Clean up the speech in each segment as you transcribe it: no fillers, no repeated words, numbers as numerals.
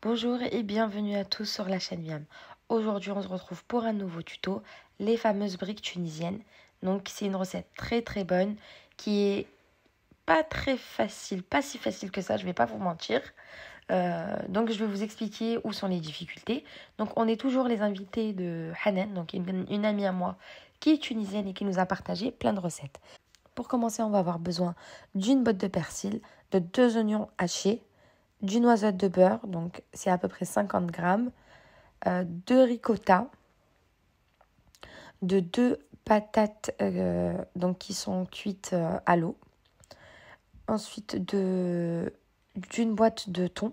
Bonjour et bienvenue à tous sur la chaîne Miam. Aujourd'hui on se retrouve pour un nouveau tuto, les fameuses briques tunisiennes. Donc c'est une recette très bonne qui est pas très facile, pas si facile que ça, je vais pas vous mentir. Donc je vais vous expliquer où sont les difficultés. Donc on est toujours les invités de Hanan, donc une amie à moi qui est tunisienne et qui nous a partagé plein de recettes. Pour commencer, on va avoir besoin d'une botte de persil, de 2 oignons hachés, d'une noisette de beurre, donc c'est à peu près 50 grammes, de ricotta, de 2 patates donc qui sont cuites à l'eau, ensuite d'une boîte de thon,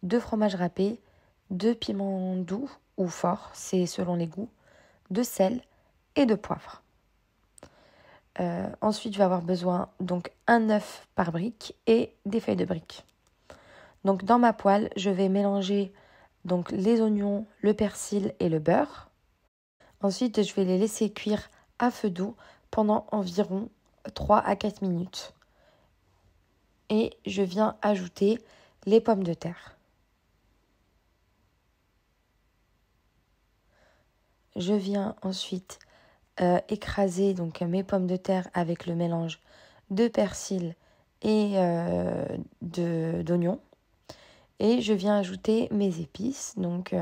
2 fromages râpés, 2 piments doux ou forts, c'est selon les goûts, de sel et de poivre. Ensuite, je vais avoir besoin donc un œuf par brique et des feuilles de brique. Donc dans ma poêle, je vais mélanger donc les oignons, le persil et le beurre. Ensuite, je vais les laisser cuire à feu doux pendant environ 3 à 4 minutes. Et je viens ajouter les pommes de terre. Je viens ensuite écraser donc mes pommes de terre avec le mélange de persil et d'oignon. Et je viens ajouter mes épices. Donc,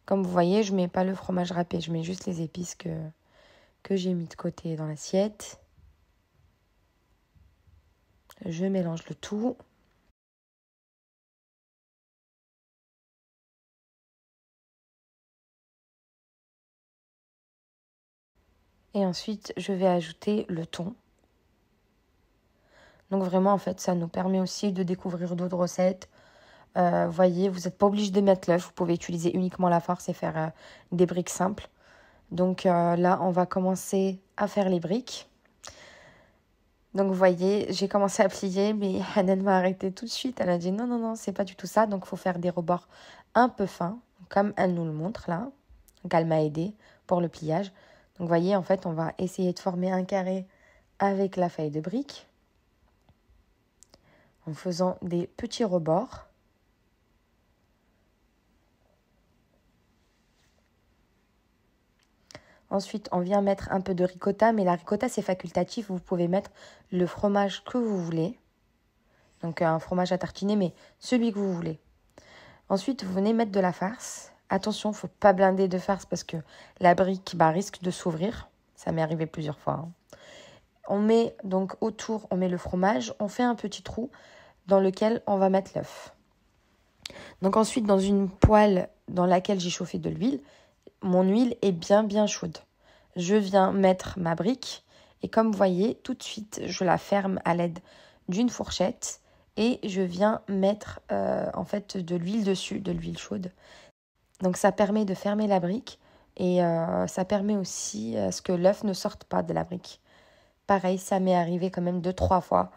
comme vous voyez, je ne mets pas le fromage râpé, je mets juste les épices que j'ai mis de côté dans l'assiette. Je mélange le tout. Et ensuite, je vais ajouter le thon. Donc vraiment, en fait, ça nous permet aussi de découvrir d'autres recettes. Voyez, vous n'êtes pas obligé de mettre l'œuf. Vous pouvez utiliser uniquement la farce et faire des briques simples. Donc là, on va commencer à faire les briques. Donc vous voyez, j'ai commencé à plier, mais Hanan m'a arrêté tout de suite. Elle a dit non, c'est pas du tout ça. Donc il faut faire des rebords un peu fins, comme elle nous le montre là. Donc elle m'a aidé pour le pliage. Donc vous voyez, en fait, on va essayer de former un carré avec la feuille de brique en faisant des petits rebords. Ensuite, on vient mettre un peu de ricotta, mais la ricotta, c'est facultatif. Vous pouvez mettre le fromage que vous voulez. Donc un fromage à tartiner, mais celui que vous voulez. Ensuite, vous venez mettre de la farce. Attention, il ne faut pas blinder de farce parce que la brique risque de s'ouvrir. Ça m'est arrivé plusieurs fois. On met donc autour, on met le fromage. On fait un petit trou dans lequel on va mettre l'œuf. Donc ensuite, dans une poêle dans laquelle j'ai chauffé de l'huile, mon huile est bien chaude. Je viens mettre ma brique et comme vous voyez, tout de suite, je la ferme à l'aide d'une fourchette et je viens mettre en fait de l'huile dessus, de l'huile chaude. Donc ça permet de fermer la brique et ça permet aussi à ce que l'œuf ne sorte pas de la brique. Pareil, ça m'est arrivé quand même 2-3 fois.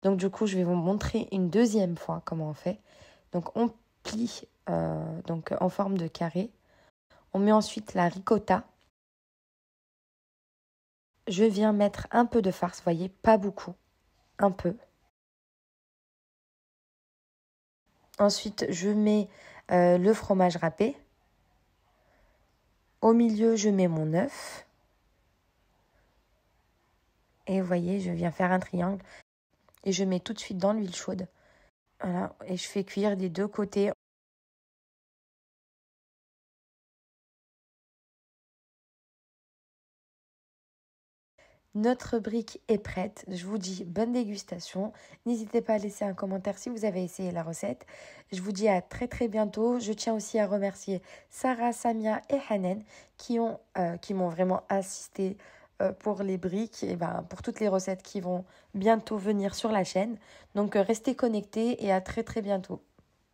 Donc du coup, je vais vous montrer une deuxième fois comment on fait. Donc on plie donc en forme de carré. On met ensuite la ricotta. Je viens mettre un peu de farce, vous voyez, pas beaucoup, un peu. Ensuite, je mets le fromage râpé. Au milieu, je mets mon œuf. Et vous voyez, je viens faire un triangle. Et je mets tout de suite dans l'huile chaude. Voilà, et je fais cuire des deux côtés. Notre brique est prête. Je vous dis bonne dégustation. N'hésitez pas à laisser un commentaire si vous avez essayé la recette. Je vous dis à très bientôt. Je tiens aussi à remercier Sarah, Samia et Hanan qui m'ont vraiment assisté pour les briques et pour toutes les recettes qui vont bientôt venir sur la chaîne. Donc restez connectés et à très bientôt.